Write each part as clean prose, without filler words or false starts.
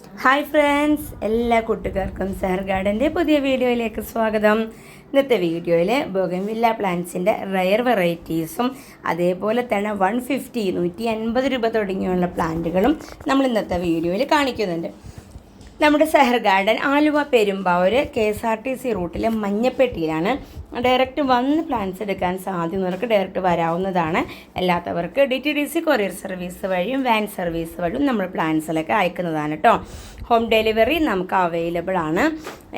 Hi friends, എല്ലാ കൂട്ടുകാർക്കും സെഹർ ഗാർഡൻ്റെ പുതിയ വീഡിയോയിലേക്ക് സ്വാഗതം. ഇന്നത്തെ വീഡിയോയിൽ ബോഗൻവില്ല പ്ലാന്റ്സിൻ്റെ റയർ വെറൈറ്റീസും അതേപോലെ തന്നെ 150-150 രൂപ തുടങ്ങിയുള്ള പ്ലാന്റുകളും നമ്മൾ ഇന്നത്തെ വീഡിയോയിൽ കാണിക്കുന്നുണ്ട്. നമ്മുടെ സെഹർ ഗാർഡൻ ആലുവ പെരുമ്പാവൂർ KSRTC റൂട്ടിൽ മഞ്ഞപ്പെട്ടിയിലാണ്. ഡയറക്റ്റ് വന്ന് പ്ലാന്റ്സ് എടുക്കാൻ സാധ്യതയുള്ളവർക്ക് ഡയറക്റ്റ് വരാവുന്നതാണ്. അല്ലാത്തവർക്ക് DTDC കൊറിയർ സർവീസ് വഴിയും വാൻ സർവീസ് വഴിയും നമ്മൾ പ്ലാന്റ്സിലൊക്കെ അയക്കുന്നതാണ് കേട്ടോ. ഹോം ഡെലിവറി നമുക്ക് അവൈലബിൾ ആണ്.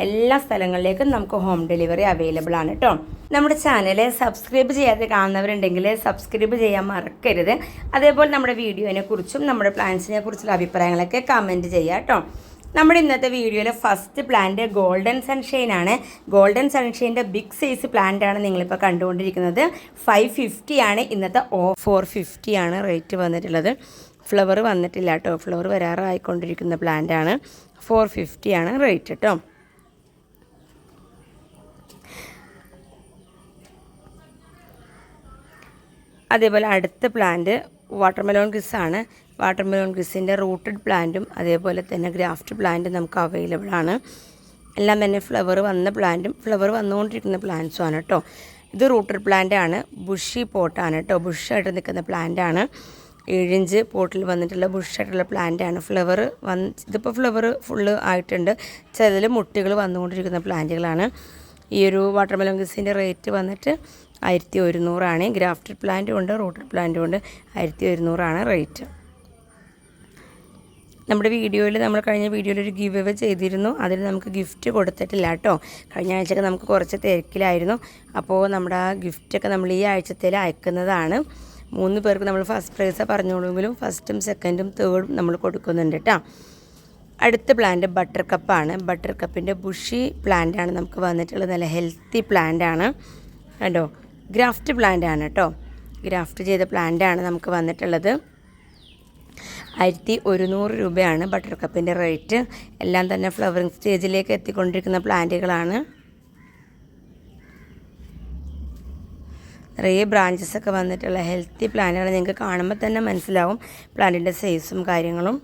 എല്ലാ സ്ഥലങ്ങളിലേക്കും നമുക്ക് ഹോം ഡെലിവറി അവൈലബിൾ ആണ് കേട്ടോ. നമ്മുടെ ചാനൽ സബ്സ്ക്രൈബ് ചെയ്യാതെ കാണുന്നവരുണ്ടെങ്കിൽ സബ്സ്ക്രൈബ് ചെയ്യാൻ മറക്കരുത്. അതേപോലെ നമ്മുടെ വീഡിയോനെ കുറിച്ചും നമ്മുടെ പ്ലാന്റ്സിനെ കുറിച്ചുള്ള അഭിപ്രായങ്ങളൊക്കെ കമൻറ്റ് ചെയ്യുക കേട്ടോ. നമ്മുടെ ഇന്നത്തെ വീഡിയോയിൽ ഫസ്റ്റ് പ്ലാന്റ് ഗോൾഡൻ സൺഷൈൻ ആണ്. ഗോൾഡൻ സൺഷൈൻ്റെ ബിഗ് സൈസ് പ്ലാന്റ് ആണ് നിങ്ങളിപ്പോൾ കണ്ടുകൊണ്ടിരിക്കുന്നത്. 550 ആണ് ഇന്നത്തെ 450 ആണ് റേറ്റ് വന്നിട്ടുള്ളത്. ഫ്ലവർ വന്നിട്ടില്ല കേട്ടോ, ഫ്ലവർ വരാറായിക്കൊണ്ടിരിക്കുന്ന പ്ലാന്റ് ആണ്. 450 ആണ് റേറ്റ് കേട്ടോ. അതേപോലെ അടുത്ത പ്ലാന്റ് വാട്ടർമെലോൺ ഗ്രിസ്സാണ്. വാട്ടർമെലോൺ ഗ്രിസ്സിൻ്റെ റൂട്ടഡ് പ്ലാന്റും അതേപോലെ തന്നെ ഗ്രാഫ്റ്റ് പ്ലാന്റും നമുക്ക് അവൈലബിൾ ആണ്. എല്ലാം തന്നെ ഫ്ലവർ വന്ന പ്ലാന്റും ഫ്ലവർ വന്നുകൊണ്ടിരിക്കുന്ന പ്ലാന്റ്സും ആണ് കേട്ടോ. ഇത് റൂട്ടഡ് പ്ലാന്റ് ആണ്, ബുഷി പോട്ടാണ് കേട്ടോ. ബുഷായിട്ട് നിൽക്കുന്ന പ്ലാന്റ് ആണ്. 7 ഇഞ്ച് പോട്ടിൽ വന്നിട്ടുള്ള ബുഷായിട്ടുള്ള പ്ലാന്റ് ആണ്. ഇതിപ്പോൾ ഫ്ലവർ ഫുള്ള് ആയിട്ടുണ്ട്. ചിലതിൽ മുട്ടുകൾ വന്നുകൊണ്ടിരിക്കുന്ന പ്ലാന്റുകളാണ്. ഈ ഒരു വാട്ടർമെലോൺ ഗ്രിസ്സിൻ്റെ റേറ്റ് വന്നിട്ട് 1100 ആണ്. ഗ്രാഫ്റ്റഡ് പ്ലാന്റും ഉണ്ട്, റൂട്ടഡ് പ്ലാന്റും ഉണ്ട്. 1100 ആണ് റേറ്റ്. നമ്മുടെ വീഡിയോയിൽ കഴിഞ്ഞ വീഡിയോയിൽ ഒരു ഗിവ് അവേ ചെയ്തിരുന്നു. അതിൽ നമുക്ക് ഗിഫ്റ്റ് കൊടുത്തിട്ടില്ല കേട്ടോ. കഴിഞ്ഞ ആഴ്ചയൊക്കെ നമുക്ക് കുറച്ച് തിരക്കിലായിരുന്നു. അപ്പോൾ നമ്മുടെ ആ ഗിഫ്റ്റൊക്കെ നമ്മൾ ഈ ആഴ്ചത്തേൽ അയക്കുന്നതാണ്. 3 പേർക്ക് നമ്മൾ ഫസ്റ്റ് പ്രൈസ് പറഞ്ഞോളൂങ്കിലും ഫസ്റ്റും സെക്കൻഡും തേർഡും നമ്മൾ കൊടുക്കുന്നുണ്ട് കേട്ടോ. അടുത്ത പ്ലാന്റ് ബട്ടർ കപ്പാണ്. ബട്ടർ കപ്പിൻ്റെ ബുഷി പ്ലാന്റാണ് നമുക്ക് വന്നിട്ടുള്ളത്. നല്ല ഹെൽത്തി പ്ലാന്റാണ് കേട്ടോ. ഗ്രാഫ്റ്റ് പ്ലാന്റ് ആണ് കേട്ടോ. ഗ്രാഫ്റ്റ് ചെയ്ത പ്ലാന്റാണ് നമുക്ക് വന്നിട്ടുള്ളത്. 1100 രൂപയാണ് ബട്ടർ കപ്പിൻ്റെ റേറ്റ്. എല്ലാം തന്നെ ഫ്ലവറിങ് സ്റ്റേജിലേക്ക് എത്തിക്കൊണ്ടിരിക്കുന്ന പ്ലാന്റുകളാണ്. നിറയെ ബ്രാഞ്ചസ് ഒക്കെ വന്നിട്ടുള്ള ഹെൽത്തി പ്ലാന്റുകൾ നിങ്ങൾക്ക് കാണുമ്പോൾ തന്നെ മനസ്സിലാവും പ്ലാന്റിൻ്റെ സൈസും കാര്യങ്ങളും.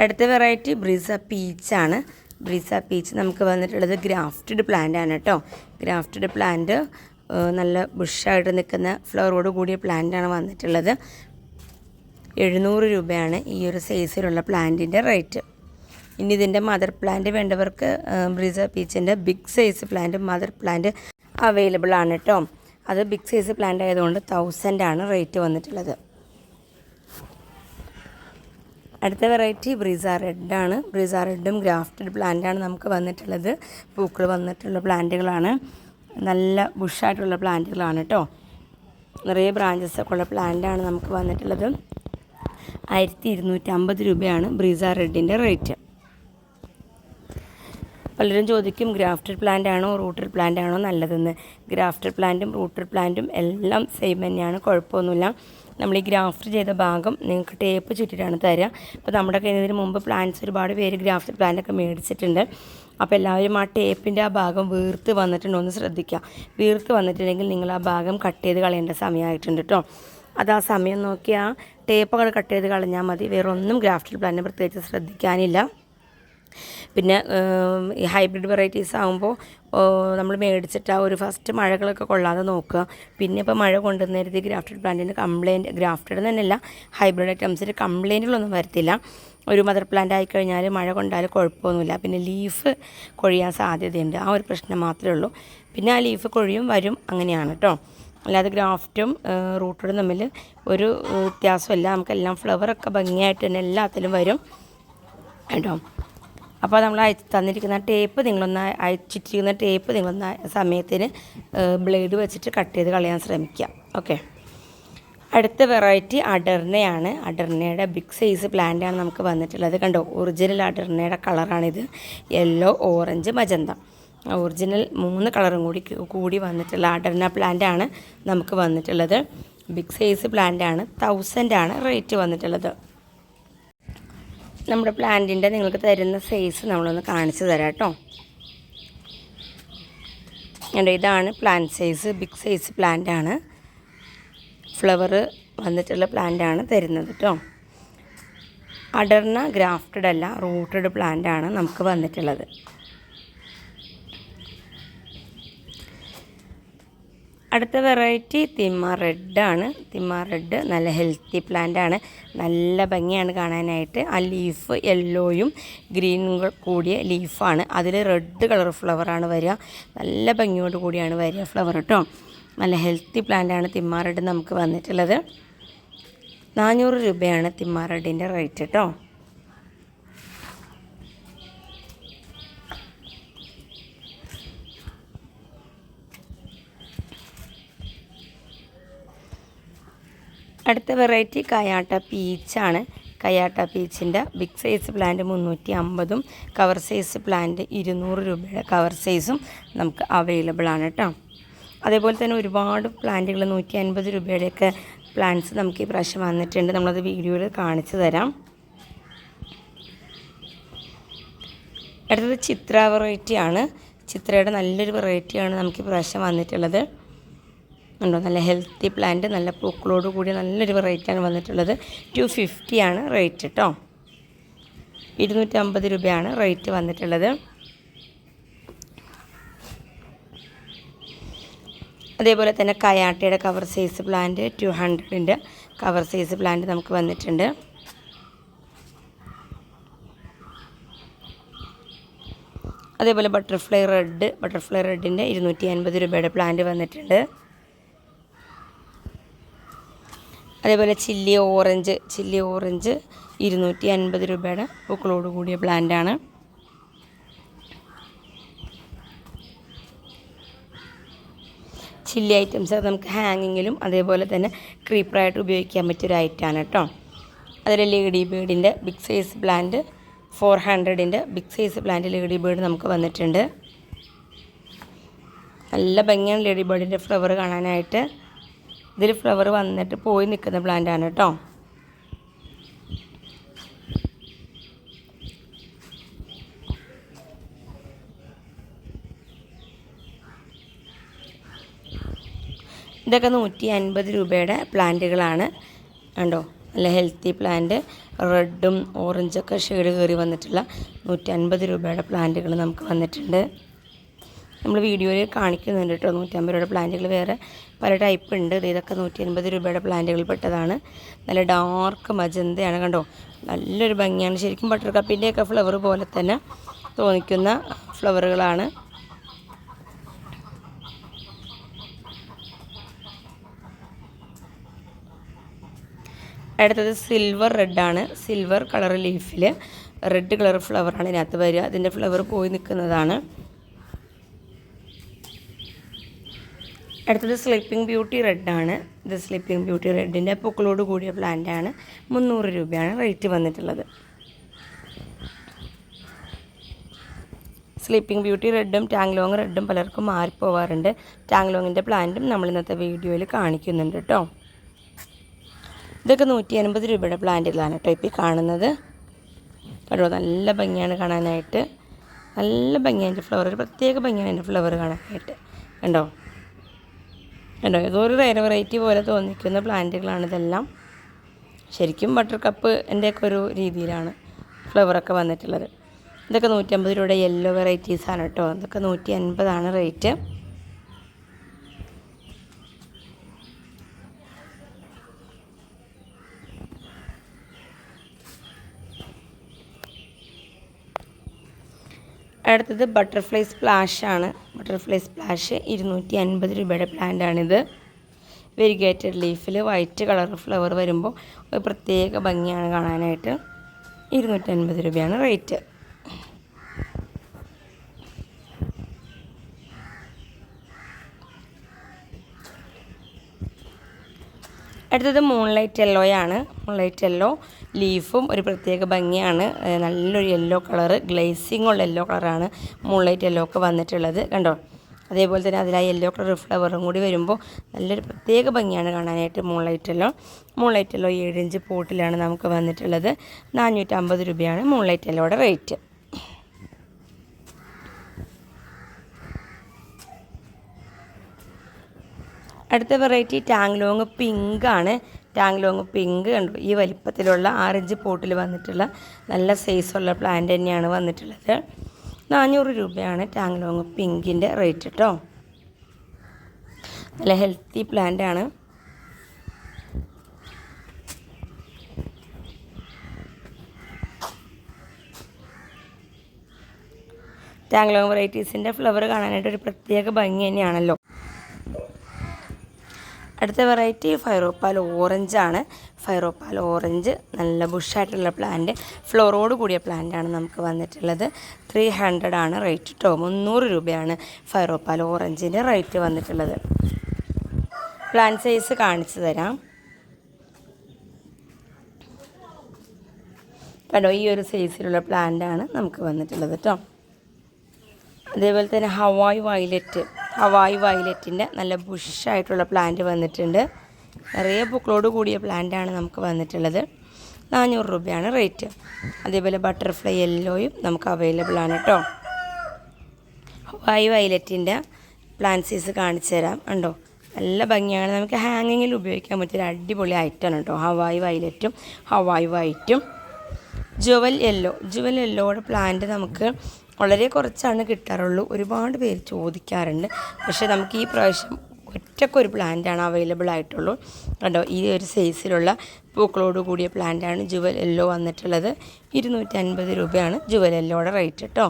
അടുത്ത വെറൈറ്റി ബ്രീസ പീച്ചാണ്. ബ്രീസ പീച്ച് നമുക്ക് വന്നിട്ടുള്ളത് ഗ്രാഫ്റ്റഡ് പ്ലാന്റ് ആണ് കേട്ടോ. ഗ്രാഫ്റ്റഡ് പ്ലാന്റ് നല്ല ബുഷായിട്ട് നിൽക്കുന്ന ഫ്ലവറോട് കൂടിയ പ്ലാന്റാണ് വന്നിട്ടുള്ളത്. 700 രൂപയാണ് ഈ ഒരു സൈസിലുള്ള പ്ലാന്റിൻ്റെ റേറ്റ്. ഇനി ഇതിൻ്റെ മദർ പ്ലാന്റ് വേണ്ടവർക്ക് ബ്രീസ പീച്ചിൻ്റെ big size plant mother plant available ആണ് കേട്ടോ. അത് ബിഗ് സൈസ് പ്ലാന്റ് ആയതുകൊണ്ട് 1000 ആണ് റേറ്റ് വന്നിട്ടുള്ളത്. അടുത്ത വെറൈറ്റി ബ്രീസ റെഡ് ആണ്. ബ്രീസ റെഡും ഗ്രാഫ്റ്റഡ് പ്ലാന്റാണ് നമുക്ക് വന്നിട്ടുള്ളത്. പൂക്കൾ വന്നിട്ടുള്ള പ്ലാന്റുകളാണ്. നല്ല ബുഷായിട്ടുള്ള പ്ലാന്റുകളാണ് കേട്ടോ. നിറയെ ബ്രാഞ്ചസ് ഒക്കെ ഉള്ള പ്ലാന്റാണ് നമുക്ക് വന്നിട്ടുള്ളത്. 1250 രൂപയാണ് ബ്രീസ റെഡിൻ്റെ റേറ്റ്. പലരും ചോദിക്കും ഗ്രാഫ്റ്റഡ് പ്ലാന്റ് ആണോ റൂട്ടഡ് പ്ലാന്റ് ആണോ നല്ലതെന്ന്. ഗ്രാഫ്റ്റഡ് പ്ലാന്റും റൂട്ടഡ് പ്ലാന്റും എല്ലാം സെയിം തന്നെയാണ്, കുഴപ്പമൊന്നുമില്ല. നമ്മൾ ഈ ഗ്രാഫ്റ്റ് ചെയ്ത ഭാഗം നിങ്ങൾക്ക് ടേപ്പ് ചുറ്റിട്ടാണ് തരിക. അപ്പോൾ നമ്മുടെ കഴിഞ്ഞതിന് മുമ്പ് പ്ലാന്റ്സ് ഒരുപാട് പേര് ഗ്രാഫ്റ്റഡ് പ്ലാന്റൊക്കെ മേടിച്ചിട്ടുണ്ട്. അപ്പോൾ എല്ലാവരും ആ ടേപ്പിൻ്റെ ആ ഭാഗം വീർത്ത് വന്നിട്ടുണ്ടോ എന്ന് ശ്രദ്ധിക്കുക. വീർത്ത് വന്നിട്ടുണ്ടെങ്കിൽ നിങ്ങൾ ആ ഭാഗം കട്ട് ചെയ്ത് കളയേണ്ട സമയമായിട്ടുണ്ട് കേട്ടോ. അത് ആ സമയം നോക്കി ആ ടേപ്പുകൾ കട്ട് ചെയ്ത് കളഞ്ഞാൽ മതി. വേറെ ഒന്നും ഗ്രാഫ്റ്റഡ് പ്ലാന്റിനെ പ്രത്യേകിച്ച് ശ്രദ്ധിക്കാനില്ല. പിന്നെ ഈ ഹൈബ്രിഡ് വെറൈറ്റീസ് ആകുമ്പോൾ നമ്മൾ മേടിച്ചിട്ട് ആ ഒരു ഫസ്റ്റ് മഴകളൊക്കെ കൊള്ളാതെ നോക്കുക. പിന്നെ ഇപ്പോൾ മഴ കൊണ്ടുവന്നിരുത്തി ഗ്രാഫ്റ്റഡ് പ്ലാന്റിന് കംപ്ലയിൻറ്റ്, ഗ്രാഫ്റ്റഡ് തന്നെയല്ല ഹൈബ്രിഡ് ഐറ്റംസിന് കംപ്ലയിൻറ്റുകളൊന്നും വരത്തില്ല. ഒരു മദർ പ്ലാന്റ് ആയിക്കഴിഞ്ഞാൽ മഴ കൊണ്ടാൽ കുഴപ്പമൊന്നുമില്ല. പിന്നെ ലീഫ് കൊഴിയാൻ സാധ്യതയുണ്ട്, ആ ഒരു പ്രശ്നം മാത്രമേ ഉള്ളൂ. പിന്നെ ആ ലീഫ് കൊഴിയും വരും, അങ്ങനെയാണ് കേട്ടോ. അല്ലാതെ ഗ്രാഫ്റ്റും റൂട്ടഡും തമ്മിൽ ഒരു വ്യത്യാസമില്ല. നമുക്കെല്ലാം ഫ്ലവറൊക്കെ ഭംഗിയായിട്ട് തന്നെ എല്ലാത്തിലും വരും കേട്ടോ. അപ്പോൾ നമ്മൾ തന്നിരിക്കുന്ന ടേപ്പ് അയച്ചിട്ടിരിക്കുന്ന ടേപ്പ് നിങ്ങളൊന്ന് സമയത്തിന് ബ്ലേഡ് വെച്ചിട്ട് കട്ട് ചെയ്ത് കളയാൻ ശ്രമിക്കുക. ഓക്കെ. അടുത്ത വെറൈറ്റി അഡർണയാണ്. അഡർണയുടെ ബിഗ് സൈസ് പ്ലാന്റാണ് നമുക്ക് വന്നിട്ടുള്ളത്. കണ്ടോ, ഒറിജിനൽ അഡർണയുടെ കളറാണിത്. Yellow, orange, magenta. ഒറിജിനൽ 3 കളറും കൂടി വന്നിട്ടുള്ള അഡർണ പ്ലാന്റാണ് നമുക്ക് വന്നിട്ടുള്ളത്. ബിഗ് സൈസ് പ്ലാന്റാണ്. 1000 ആണ് റേറ്റ് വന്നിട്ടുള്ളത്. നമ്മുടെ പ്ലാന്റിൻ്റെ നിങ്ങൾക്ക് തരുന്ന സൈസ് നമ്മളൊന്ന് കാണിച്ചു തരാം കേട്ടോ. ഇതാണ് plant size, big size plant ആണ്. ഫ്ലവർ വന്നിട്ടുള്ള പ്ലാന്റാണ് തരുന്നത് കേട്ടോ. അടർന്ന ഗ്രാഫ്റ്റഡ് അല്ല, റൂട്ടഡ് പ്ലാന്റാണ് നമുക്ക് വന്നിട്ടുള്ളത്. അടുത്ത വെറൈറ്റി തിമ്മ റെഡാണ്. തിമ്മ റെഡ് നല്ല ഹെൽത്തി പ്ലാന്റാണ്, നല്ല ഭംഗിയാണ് കാണാനായിട്ട്. ആ ലീഫ് യെല്ലോയും ഗ്രീനും കൂടിയ ലീഫാണ്, അതിൽ റെഡ് കളർ ഫ്ലവറാണ് വരിക. നല്ല ഭംഗിയോട് കൂടിയാണ് വരിക ഫ്ലവർ കേട്ടോ. നല്ല ഹെൽത്തി പ്ലാന്റാണ് തിമ്മ റെഡ് നമുക്ക് വന്നിട്ടുള്ളത്. 400 രൂപയാണ് തിമ്മ റെഡിൻ്റെ റേറ്റ് കേട്ടോ. അടുത്ത വെറൈറ്റി കയാട്ട പീച്ചാണ്. കയാട്ട പീച്ചിൻ്റെ ബിഗ് സൈസ് പ്ലാന്റ് 350ഉം കവർ സൈസ് പ്ലാന്റ് 200 രൂപയുടെ കവർ സൈസും നമുക്ക് അവൈലബിൾ ആണ് കേട്ടോ. അതേപോലെ തന്നെ ഒരുപാട് പ്ലാന്റുകൾ 150 രൂപയുടെയൊക്കെ പ്ലാന്റ്സ് നമുക്ക് ഈ പ്രാവശ്യം വന്നിട്ടുണ്ട്. നമ്മളത് വീഡിയോയിൽ കാണിച്ചു തരാം. അടുത്തത് ചിത്ര വെറൈറ്റിയാണ്. ചിത്രയുടെ നല്ലൊരു വെറൈറ്റിയാണ് നമുക്ക് ഈ പ്രാവശ്യം വന്നിട്ടുള്ളത്. ഉണ്ടോ, നല്ല ഹെൽത്തി പ്ലാന്റ്, നല്ല പൂക്കളോട് കൂടി നല്ലൊരു വെറൈറ്റിയാണ് വന്നിട്ടുള്ളത്. 250 ആണ് റേറ്റ് കേട്ടോ. 250 രൂപയാണ് റേറ്റ് വന്നിട്ടുള്ളത്. അതേപോലെ തന്നെ കയാട്ടയുടെ കവർ സൈസ് പ്ലാന്റ് 200ൻ്റെ കവർ സൈസ് പ്ലാന്റ് നമുക്ക് വന്നിട്ടുണ്ട്. അതേപോലെ ബട്ടർഫ്ലൈ റെഡിൻ്റെ 250 രൂപയുടെ പ്ലാന്റ് വന്നിട്ടുണ്ട്. അതേപോലെ ചില്ലി ഓറഞ്ച് 250 രൂപയുടെ പൂക്കളോട് കൂടിയ പ്ലാന്റാണ്. ചില്ലി ഐറ്റംസ് നമുക്ക് ഹാങ്ങിങ്ങിലും അതേപോലെ തന്നെ ക്രീപ്പറായിട്ട് ഉപയോഗിക്കാൻ പറ്റിയൊരു ഐറ്റമാണ് കേട്ടോ. അതിൽ ലേഡി ബേർഡിൻ്റെ ബിഗ് സൈസ് പ്ലാന്റ് 400ൻ്റെ big size plant lady bird നമുക്ക് വന്നിട്ടുണ്ട്. നല്ല ഭംഗിയാണ് ലേഡി ബേർഡിൻ്റെ ഫ്ലവർ കാണാനായിട്ട്. ഇതിൽ ഫ്ലവർ വന്നിട്ട് പോയി നിൽക്കുന്ന പ്ലാന്റാണ് കേട്ടോ. ഇതൊക്കെ 150 രൂപയുടെ പ്ലാന്റുകളാണ് കണ്ടോ. നല്ല ഹെൽത്തി പ്ലാന്റ്, റെഡും ഓറഞ്ചൊക്കെ ഷെയ്ഡ് കയറി വന്നിട്ടുള്ള 150 രൂപയുടെ പ്ലാന്റുകൾ നമുക്ക് വന്നിട്ടുണ്ട്. നമ്മൾ വീഡിയോയിൽ കാണിക്കുന്നുണ്ട് കേട്ടോ. 150 രൂപയുടെ പ്ലാന്റുകൾ വേറെ പല ടൈപ്പ് ഉണ്ട്. ഇതൊക്കെ 150 രൂപയുടെ പ്ലാന്റുകളിൽ പെട്ടതാണ്. നല്ല ഡാർക്ക് മജന്തയാണ് കണ്ടോ. നല്ലൊരു ഭംഗിയാണ്. ശരിക്കും ബട്ടർ കപ്പിൻ്റെയൊക്കെ ഫ്ലവർ പോലെ തന്നെ തോന്നിക്കുന്ന ഫ്ലവറുകളാണ്. അടുത്തത് സിൽവർ റെഡാണ്. സിൽവർ കളർ ലീഫിൽ റെഡ് കളർ ഫ്ലവറാണ് ഇതിനകത്ത് വരിക. അതിൻ്റെ ഫ്ലവർ പോയി നിൽക്കുന്നതാണ്. അടുത്തത് സ്ലീപ്പിംഗ് ബ്യൂട്ടി റെഡാണ്. ഇത് സ്ലീപ്പിംഗ് ബ്യൂട്ടി റെഡിൻ്റെ പൂക്കളോട് കൂടിയ പ്ലാന്റാണ്. 300 രൂപയാണ് റേറ്റ് വന്നിട്ടുള്ളത്. സ്ലീപ്പിംഗ് ബ്യൂട്ടി റെഡും ടാങ്ലോങ് റെഡും പലർക്കും മാറിപ്പോവാറുണ്ട്. ടാങ്ലോങ്ങിൻ്റെ പ്ലാന്റും നമ്മൾ ഇന്നത്തെ വീഡിയോയിൽ കാണിക്കുന്നുണ്ട് കേട്ടോ. ഇതൊക്കെ 150 രൂപയുടെ പ്ലാന്റുകളാണ് കേട്ടോ ഇപ്പോൾ കാണുന്നത്. കേട്ടോ, നല്ല ഭംഗിയാണ് കാണാനായിട്ട്. നല്ല ഭംഗിയാണ് എൻ്റെ ഫ്ലവർ, ഒരു പ്രത്യേക ഭംഗിയാണ് എൻ്റെ ഫ്ലവർ കാണാനായിട്ട്. കണ്ടോ ഇതൊരു റെയർ വെറൈറ്റി പോലെ തോന്നിക്കുന്ന പ്ലാന്റുകളാണ് ഇതെല്ലാം. ശരിക്കും ബട്ടർ കപ്പ് എൻ്റെയൊക്കെ ഒരു രീതിയിലാണ് ഫ്ലവറൊക്കെ വന്നിട്ടുള്ളത്. ഇതൊക്കെ 150 രൂപയുടെ യെല്ലോ വെറൈറ്റീസാണ് കേട്ടോ. ഇതൊക്കെ 150 റേറ്റ്. അടുത്തത് ബട്ടർഫ്ലൈ സ്പ്ലാഷാണ്. ബട്ടർഫ്ലൈ സ്പ്ലാഷ് 250 രൂപയുടെ പ്ലാന്റാണിത്. വെരിഗേറ്റഡ് ലീഫിൽ വൈറ്റ് കളർ ഫ്ലവർ വരുമ്പോൾ ഒരു പ്രത്യേക ഭംഗിയാണ് കാണാനായിട്ട്. 250 രൂപയാണ് റേറ്റ്. അടുത്തത് മൂൺലൈറ്റ് യെല്ലോയാണ്. മൂൺലൈറ്റ് യെല്ലോ ലീഫും ഒരു പ്രത്യേക ഭംഗിയാണ്. നല്ലൊരു യെല്ലോ കളറ്, ഗ്ലേസിംഗ് ഉള്ള യെല്ലോ കളറാണ് മൂൺലൈറ്റ് യെല്ലോ ഒക്കെ വന്നിട്ടുള്ളത് കണ്ടോ. അതേപോലെ തന്നെ അതിൽ ആ യെല്ലോ കളർ ഫ്ലവറും കൂടി വരുമ്പോൾ നല്ലൊരു പ്രത്യേക ഭംഗിയാണ് കാണാനായിട്ട് moonlight yellow. Moonlight yellow 7 inch പോട്ടിലാണ് നമുക്ക് വന്നിട്ടുള്ളത്. 450 രൂപയാണ് മൂൺലൈറ്റ് യെല്ലോയുടെ റേറ്റ്. അടുത്ത വെറൈറ്റി ടാങ്ലോങ് പിങ്ക് ആണ്. ടാങ്ലോങ് പിങ്ക് കണ്ടു, ഈ വലിപ്പത്തിലുള്ള 6 ഇഞ്ച് പോട്ടിൽ വന്നിട്ടുള്ള നല്ല സൈസുള്ള പ്ലാന്റ് തന്നെയാണ് വന്നിട്ടുള്ളത്. 400 രൂപയാണ് ടാങ്ലോങ് പിങ്കിൻ്റെ റേറ്റ് കേട്ടോ. നല്ല ഹെൽത്തി പ്ലാന്റ് ആണ്. ടാങ്ലോങ് വെറൈറ്റീസിൻ്റെ ഫ്ലവർ കാണാനായിട്ട് ഒരു പ്രത്യേക ഭംഗി തന്നെയാണല്ലോ. അടുത്ത വെറൈറ്റി ഫൈറോപ്പാൽ ഓറഞ്ച് ആണ്. ഫൈറോപ്പാൽ ഓറഞ്ച് നല്ല ബുഷായിട്ടുള്ള പ്ലാന്റ്, ഫ്ലോറോട് കൂടിയ പ്ലാന്റാണ് നമുക്ക് വന്നിട്ടുള്ളത്. 300 ആണ് റേറ്റ് കേട്ടോ. 300 രൂപയാണ് ഫൈറോപ്പാൽ ഓറഞ്ചിൻ്റെ റേറ്റ് വന്നിട്ടുള്ളത്. പ്ലാന്റ് സൈസ് കാണിച്ചു തരാം. കണ്ടോ, ഈ ഒരു സൈസിലുള്ള പ്ലാന്റാണ് നമുക്ക് വന്നിട്ടുള്ളത് കേട്ടോ. അതേപോലെ തന്നെ ഹവായ് വയലറ്റിൻ്റെ നല്ല ബുഷായിട്ടുള്ള പ്ലാന്റ് വന്നിട്ടുണ്ട്. നിറയെ പൂക്കളോട് കൂടിയ പ്ലാന്റാണ് നമുക്ക് വന്നിട്ടുള്ളത്. 400 രൂപയാണ് റേറ്റ്. അതേപോലെ ബട്ടർഫ്ലൈ യെല്ലോയും നമുക്ക് അവൈലബിൾ ആണ് കേട്ടോ. ഹവായ് വയലറ്റിൻ്റെ പ്ലാന്റ് സൈസ് കാണിച്ചു തരാം. ഉണ്ടോ, നല്ല ഭംഗിയാണ്. നമുക്ക് ഹാങ്ങിങ്ങിൽ ഉപയോഗിക്കാൻ പറ്റിയൊരു അടിപൊളി ഐറ്റമാണ് കേട്ടോ. ഹവായ് വയലറ്റും ഹവായ് വൈറ്റും. ജുവൽ യെല്ലോയുടെ പ്ലാന്റ് നമുക്ക് വളരെ കുറച്ചാണ് കിട്ടാറുള്ളൂ. ഒരുപാട് പേര് ചോദിക്കാറുണ്ട്. പക്ഷേ നമുക്ക് ഈ പ്രാവശ്യം ഒറ്റക്കൊരു പ്ലാന്റാണ് അവൈലബിൾ ആയിട്ടുള്ളൂ. കണ്ടോ, ഈ ഒരു സൈസിലുള്ള പൂക്കളോട് കൂടിയ പ്ലാന്റാണ് ജുവൽ യെല്ലോ വന്നിട്ടുള്ളത്. 250 രൂപയാണ് ജുവൽ യെല്ലോയുടെ റേറ്റ് കേട്ടോ.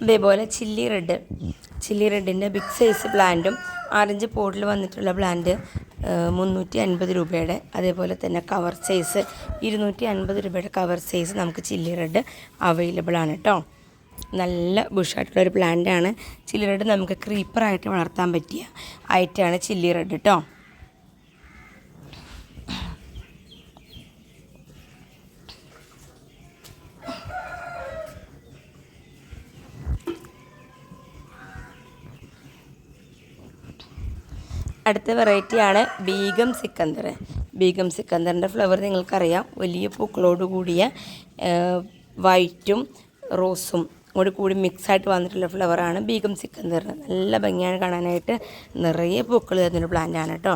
അതേപോലെ ചില്ലി റെഡിൻ്റെ ബിഗ് സൈസ് പ്ലാന്റും 6 ഇഞ്ച് പോട്ടിൽ വന്നിട്ടുള്ള പ്ലാന്റ് 350 രൂപയുടെ. അതേപോലെ തന്നെ കവർ സൈസ് 250 രൂപയുടെ കവർ സൈസ് നമുക്ക് ചില്ലി റെഡ് അവൈലബിൾ ആണ് കേട്ടോ. നല്ല ബുഷായിട്ടുള്ളൊരു പ്ലാന്റാണ്. ചില്ലി റെഡ് നമുക്ക് ക്രീപ്പറായിട്ട് വളർത്താൻ പറ്റിയ ഐറ്റമാണ് ചില്ലി റെഡ് കേട്ടോ. അടുത്ത വെറൈറ്റിയാണ് ബീഗം സിക്കന്ദറിൻ്റെ ഫ്ലവർ നിങ്ങൾക്കറിയാം. വലിയ പൂക്കളോട് കൂടിയ വൈറ്റും റോസും കൂടി മിക്സായിട്ട് വന്നിട്ടുള്ള ഫ്ലവറാണ് ബീഗം സിക്കന്ദർ. നല്ല ഭംഗിയാണ് കാണാനായിട്ട്. നിറയെ പൂക്കൾ തരുന്നൊരു പ്ലാന്റാണ് കേട്ടോ.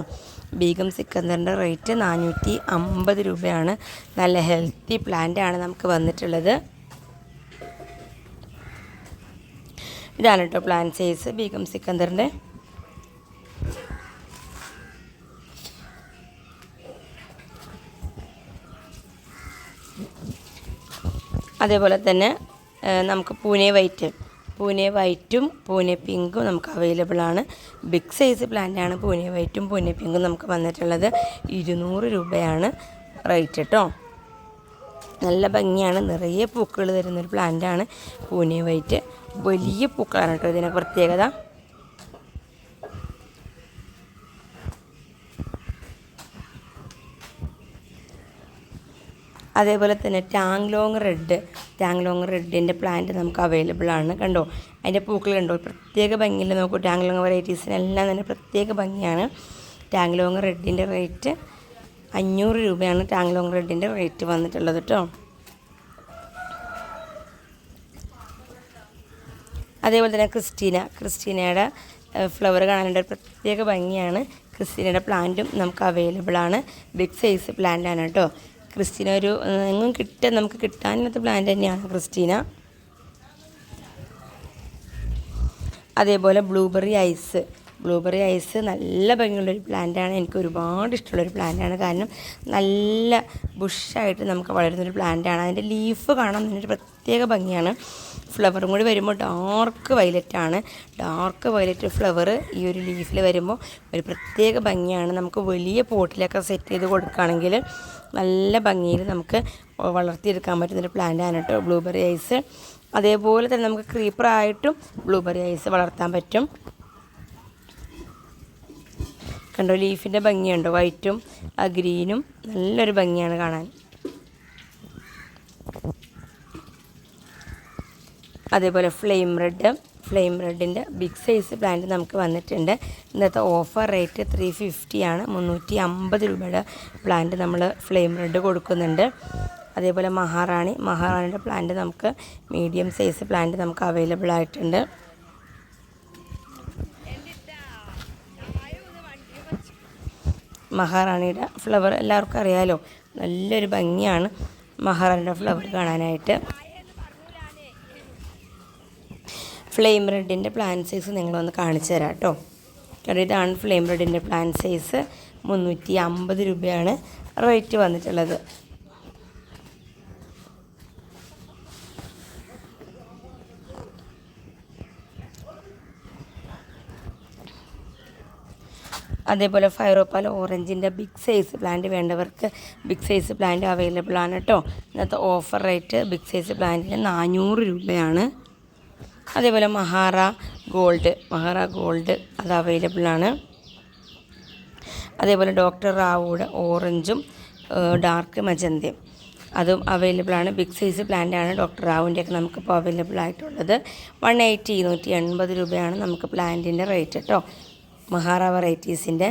ബീഗം സിക്കന്ദറിൻ്റെ റേറ്റ് 450 രൂപയാണ്. നല്ല ഹെൽത്തി പ്ലാന്റാണ് നമുക്ക് വന്നിട്ടുള്ളത്. ഇതാണ് കേട്ടോ പ്ലാന്റ് സൈസ് ബീഗം സിക്കന്ദറിൻ്റെ. അതേപോലെ തന്നെ നമുക്ക് പൂനെ വൈറ്റും പൂനെ പിങ്കും നമുക്ക് അവൈലബിൾ ആണ്. ബിഗ് സൈസ് പ്ലാന്റാണ് പൂനെ വൈറ്റും പൂനെ പിങ്കും നമുക്ക് വന്നിട്ടുള്ളത്. 200 രൂപയാണ് റേറ്റ് കേട്ടോ. നല്ല ഭംഗിയാണ്. നിറയെ പൂക്കൾ തരുന്നൊരു പ്ലാന്റാണ് പൂനെ വൈറ്റ്. വലിയ പൂക്കളാണ് കേട്ടോ ഇതിൻ്റെ പ്രത്യേകത. അതേപോലെ തന്നെ ടാങ്ലോങ് റെഡിൻ്റെ പ്ലാന്റ് നമുക്ക് അവൈലബിൾ ആണ്. കണ്ടോ, അതിൻ്റെ പൂക്കൾ കണ്ടോ, പ്രത്യേക ഭംഗിയിൽ നോക്കൂ. ടാങ്ലോങ് വെറൈറ്റീസിനെല്ലാം തന്നെ പ്രത്യേക ഭംഗിയാണ്. ടാങ്ലോങ് റെഡിൻ്റെ റേറ്റ് 500 രൂപയാണ് ടാങ്ലോങ് റെഡിൻ്റെ റേറ്റ് വന്നിട്ടുള്ളത് കേട്ടോ. അതേപോലെ തന്നെ ക്രിസ്റ്റീനയുടെ ഫ്ലവർ കാണാനായിട്ട് പ്രത്യേക ഭംഗിയാണ്. ക്രിസ്റ്റീനയുടെ പ്ലാന്റും നമുക്ക് അവൈലബിൾ ആണ്. ബിഗ് സൈസ് പ്ലാന്റാണ് കേട്ടോ. ക്രിസ്റ്റീന ഒരു എങ്ങും നമുക്ക് കിട്ടാനില്ലാത്ത പ്ലാന്റ് തന്നെയാണ് ക്രിസ്റ്റീന. അതേപോലെ ബ്ലൂബെറി ഐസ് നല്ല ഭംഗിയുള്ളൊരു പ്ലാന്റാണ്. എനിക്ക് ഒരുപാട് ഇഷ്ടമുള്ളൊരു പ്ലാന്റാണ്. കാരണം നല്ല ബുഷായിട്ട് നമുക്ക് വളരുന്നൊരു പ്ലാന്റാണ്. അതിൻ്റെ ലീഫ് കാണാൻ തന്നെ പ്രത്യേക ഭംഗിയാണ്. ഫ്ലവറും കൂടി വരുമ്പോൾ ഡാർക്ക് വയലറ്റ് ഫ്ലവർ ഈ ഒരു ലീഫിൽ വരുമ്പോൾ ഒരു പ്രത്യേക ഭംഗിയാണ്. നമുക്ക് വലിയ പോട്ടിലൊക്കെ സെറ്റ് ചെയ്ത് കൊടുക്കുകയാണെങ്കിൽ നല്ല ഭംഗിയിൽ നമുക്ക് വളർത്തിയെടുക്കാൻ പറ്റുന്നൊരു പ്ലാന്റാണ് കേട്ടോ ബ്ലൂബെറി ഐസ്. അതേപോലെ തന്നെ നമുക്ക് ക്രീപ്പറായിട്ടും ബ്ലൂബെറി ഐസ് വളർത്താൻ പറ്റും. കണ്ടോ, ലീഫിൻ്റെ ഭംഗിയുണ്ടോ, വൈറ്റും ഗ്രീനും നല്ലൊരു ഭംഗിയാണ് കാണാൻ. അതേപോലെ ഫ്ലെയിം റെഡിൻ്റെ ബിഗ് സൈസ് പ്ലാന്റ് നമുക്ക് വന്നിട്ടുണ്ട്. ഇന്നത്തെ ഓഫർ റേറ്റ് 350 ആണ്. 350 രൂപയുടെ പ്ലാന്റ് നമ്മൾ ഫ്ലെയിം റെഡ് കൊടുക്കുന്നുണ്ട്. അതേപോലെ മഹാറാണിയുടെ പ്ലാന്റ് നമുക്ക് മീഡിയം സൈസ് പ്ലാന്റ് നമുക്ക് അവൈലബിൾ ആയിട്ടുണ്ട്. മഹാറാണിയുടെ ഫ്ലവർ എല്ലാവർക്കും അറിയാലോ, നല്ലൊരു ഭംഗിയാണ് മഹാറാണിയുടെ ഫ്ലവർ കാണാനായിട്ട്. ഫ്ലെയിം റെഡിൻ്റെ പ്ലാന്റ് സൈസ് നിങ്ങളൊന്ന് കാണിച്ചു തരാം കേട്ടോ. കാരണം ഇതാണ് ഫ്ലെയിം റെഡിൻ്റെ പ്ലാന്റ് സൈസ്. 350 രൂപയാണ് റേറ്റ് വന്നിട്ടുള്ളത്. അതേപോലെ ഫൈറോപ്പാൽ ഓറഞ്ചിൻ്റെ ബിഗ് സൈസ് പ്ലാന്റ് വേണ്ടവർക്ക് ബിഗ് സൈസ് പ്ലാന്റ് അവൈലബിൾ ആണ് കേട്ടോ. ഇന്നത്തെ ഓഫർ റേറ്റ് ബിഗ് സൈസ് പ്ലാന്റിന് 400 രൂപയാണ്. അതേപോലെ മഹാറ ഗോൾഡ് അത് അവൈലബിൾ ആണ്. അതേപോലെ ഡോക്ടർ റാവുയുടെ ഓറഞ്ചും ഡാർക്ക് മജന്തയും അതും അവൈലബിൾ ആണ്. ബിഗ് സൈസ് പ്ലാന്റ് ആണ് ഡോക്ടർ റാവുവിൻ്റെയൊക്കെ നമുക്കിപ്പോൾ അവൈലബിൾ ആയിട്ടുള്ളത്. 180 രൂപയാണ് നമുക്ക് പ്ലാന്റിൻ്റെ റേറ്റ് കേട്ടോ. മഹാറ വെറൈറ്റീസിൻ്റെ.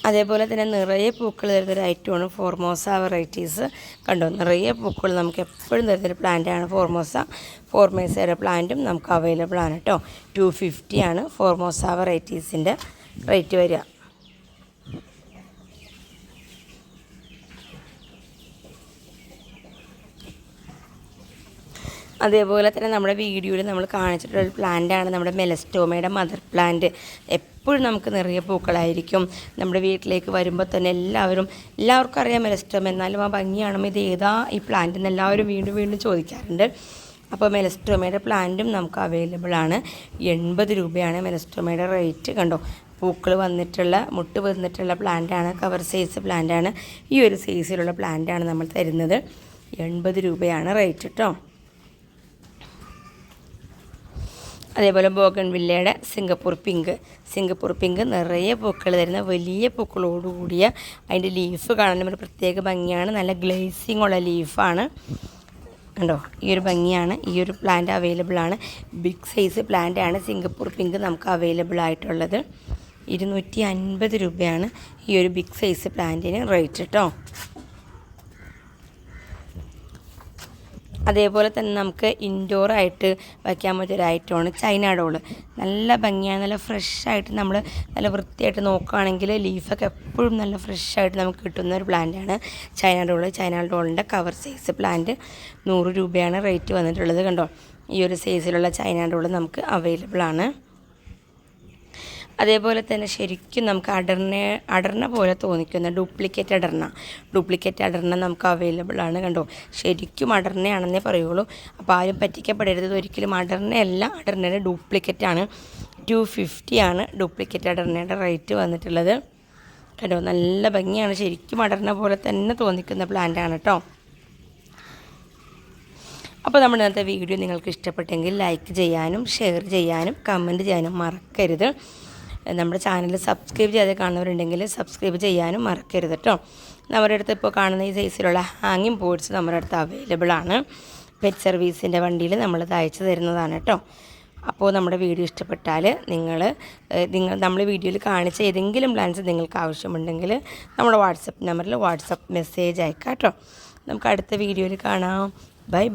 അതേപോലെ തന്നെ നിറയെ പൂക്കൾ തരുന്നൊരു ഐറ്റമാണ് ഫോർമോസ വെറൈറ്റീസ്. കണ്ടോ, നിറയെ പൂക്കൾ നമുക്ക് എപ്പോഴും തരുന്നൊരു പ്ലാന്റാണ് ഫോർമോസയുടെ പ്ലാന്റും നമുക്ക് അവൈലബിൾ ആണ് കേട്ടോ. 250 ആണ് ഫോർമോസ വെറൈറ്റീസിൻ്റെ റേറ്റ് വരിക. അതേപോലെ തന്നെ നമ്മുടെ വീഡിയോയിൽ നമ്മൾ കാണിച്ചിട്ടുള്ളൊരു പ്ലാന്റാണ് നമ്മുടെ മെലസ്റ്റോമയുടെ മദർ പ്ലാന്റ്. എപ്പോഴും നമുക്ക് നിറയെ പൂക്കളായിരിക്കും. നമ്മുടെ വീട്ടിലേക്ക് വരുമ്പോൾ തന്നെ എല്ലാവർക്കും അറിയാം മെലസ്റ്റോമ, എന്നാലും ആ ഭംഗിയാണോ ഇത് ഏതാ ഈ പ്ലാന്റ് എന്ന് എല്ലാവരും വീണ്ടും ചോദിക്കാറുണ്ട്. അപ്പോൾ മെലസ്റ്റോമയുടെ പ്ലാന്റും നമുക്ക് അവൈലബിൾ ആണ്. 80 രൂപയാണ് മെലസ്റ്റോമയുടെ റേറ്റ്. കണ്ടോ, പൂക്കൾ മുട്ട് വന്നിട്ടുള്ള പ്ലാന്റാണ്, കവർ സൈസ് പ്ലാന്റാണ്. ഈ ഒരു സൈസിലുള്ള പ്ലാന്റാണ് നമ്മൾ തരുന്നത്. 80 രൂപയാണ് റേറ്റ് കേട്ടോ. അതേപോലെ ബോഗൺവില്ലയുടെ സിംഗപ്പൂർ പിങ്ക് നിറയെ പൂക്കൾ തരുന്ന വലിയ പൂക്കളോടുകൂടിയ അതിൻ്റെ ലീഫ് കാണാനും ഒരു പ്രത്യേക ഭംഗിയാണ്. നല്ല ഗ്ലേസിങ് ഉള്ള ലീഫാണ്. കണ്ടോ, ഈ ഒരു ഭംഗിയാണ്. ഈ ഒരു പ്ലാന്റ് അവൈലബിൾ ആണ്. ബിഗ് സൈസ് പ്ലാന്റ് ആണ് സിംഗപ്പൂർ പിങ്ക് നമുക്ക് അവൈലബിൾ ആയിട്ടുള്ളത്. 250 രൂപയാണ് ഈ ഒരു ബിഗ് സൈസ് പ്ലാന്റിന് റേറ്റ് കേട്ടോ. അതേപോലെ തന്നെ നമുക്ക് ഇൻഡോറായിട്ട് വയ്ക്കാൻ പറ്റിയൊരു ഐറ്റമാണ് ചൈന ഡോൾ. നല്ല ഭംഗിയാണ്, നല്ല ഫ്രഷായിട്ട് നമ്മൾ നല്ല വൃത്തിയായിട്ട് നോക്കുകയാണെങ്കിൽ ലീഫൊക്കെ എപ്പോഴും നല്ല ഫ്രഷായിട്ട് നമുക്ക് കിട്ടുന്ന ഒരു പ്ലാന്റാണ് ചൈന ഡോളിൻ്റെ കവർ സൈസ് പ്ലാന്റ്. 100 രൂപയാണ് റേറ്റ് വന്നിട്ടുള്ളത്. കണ്ടോ, ഈ ഒരു സൈസിലുള്ള ചൈന ഡോൾ നമുക്ക് അവൈലബിൾ ആണ്. അതേപോലെ തന്നെ ശരിക്കും നമുക്ക് അടർന്ന പോലെ തോന്നിക്കുന്ന ഡ്യൂപ്ലിക്കേറ്റ് അടർന്ന നമുക്ക് അവൈലബിൾ ആണ്. കണ്ടോ, ശരിക്കും അടർന്നയാണെന്നേ പറയുള്ളൂ. അപ്പോൾ ആരും പറ്റിക്കപ്പെടരുത്. ഒരിക്കലും അടർന്നയുടെ ഡ്യൂപ്ലിക്കേറ്റാണ്. 250 ആണ് ഡ്യൂപ്ലിക്കേറ്റ് അടർന്നയുടെ റേറ്റ് വന്നിട്ടുള്ളത്. കണ്ടോ, നല്ല ഭംഗിയാണ്. ശരിക്കും അടർന്ന പോലെ തന്നെ തോന്നിക്കുന്ന പ്ലാന്റാണ് കേട്ടോ. അപ്പോൾ നമ്മുടെ ഇന്നത്തെ വീഡിയോ നിങ്ങൾക്ക് ഇഷ്ടപ്പെട്ടെങ്കിൽ ലൈക്ക് ചെയ്യാനും ഷെയർ ചെയ്യാനും കമൻറ്റ് ചെയ്യാനും മറക്കരുത്. നമ്മുടെ ചാനൽ സബ്സ്ക്രൈബ് ചെയ്ത് കാണുന്നവരുണ്ടെങ്കിൽ സബ്സ്ക്രൈബ് ചെയ്യാനും മറക്കരുത് കേട്ടോ. നമ്മുടെ അടുത്ത് ഇപ്പോൾ കാണുന്ന ഈ സൈസിലുള്ള ഹാങ്ങിങ് പോട്ട്സ് നമ്മുടെ അടുത്ത് അവൈലബിൾ ആണ്. പെറ്റ് സർവീസിൻ്റെ വണ്ടിയിൽ നമ്മളത് അയച്ചു തരുന്നതാണ് കേട്ടോ. അപ്പോൾ നമ്മുടെ വീഡിയോ ഇഷ്ടപ്പെട്ടാൽ നമ്മൾ വീഡിയോയിൽ കാണിച്ച ഏതെങ്കിലും പ്ലാൻസ് നിങ്ങൾക്ക് ആവശ്യമുണ്ടെങ്കിൽ നമ്മുടെ വാട്സപ്പ് നമ്പറിൽ മെസ്സേജ് അയക്കാം കേട്ടോ. നമുക്ക് അടുത്ത വീഡിയോയിൽ കാണാം. ബൈ.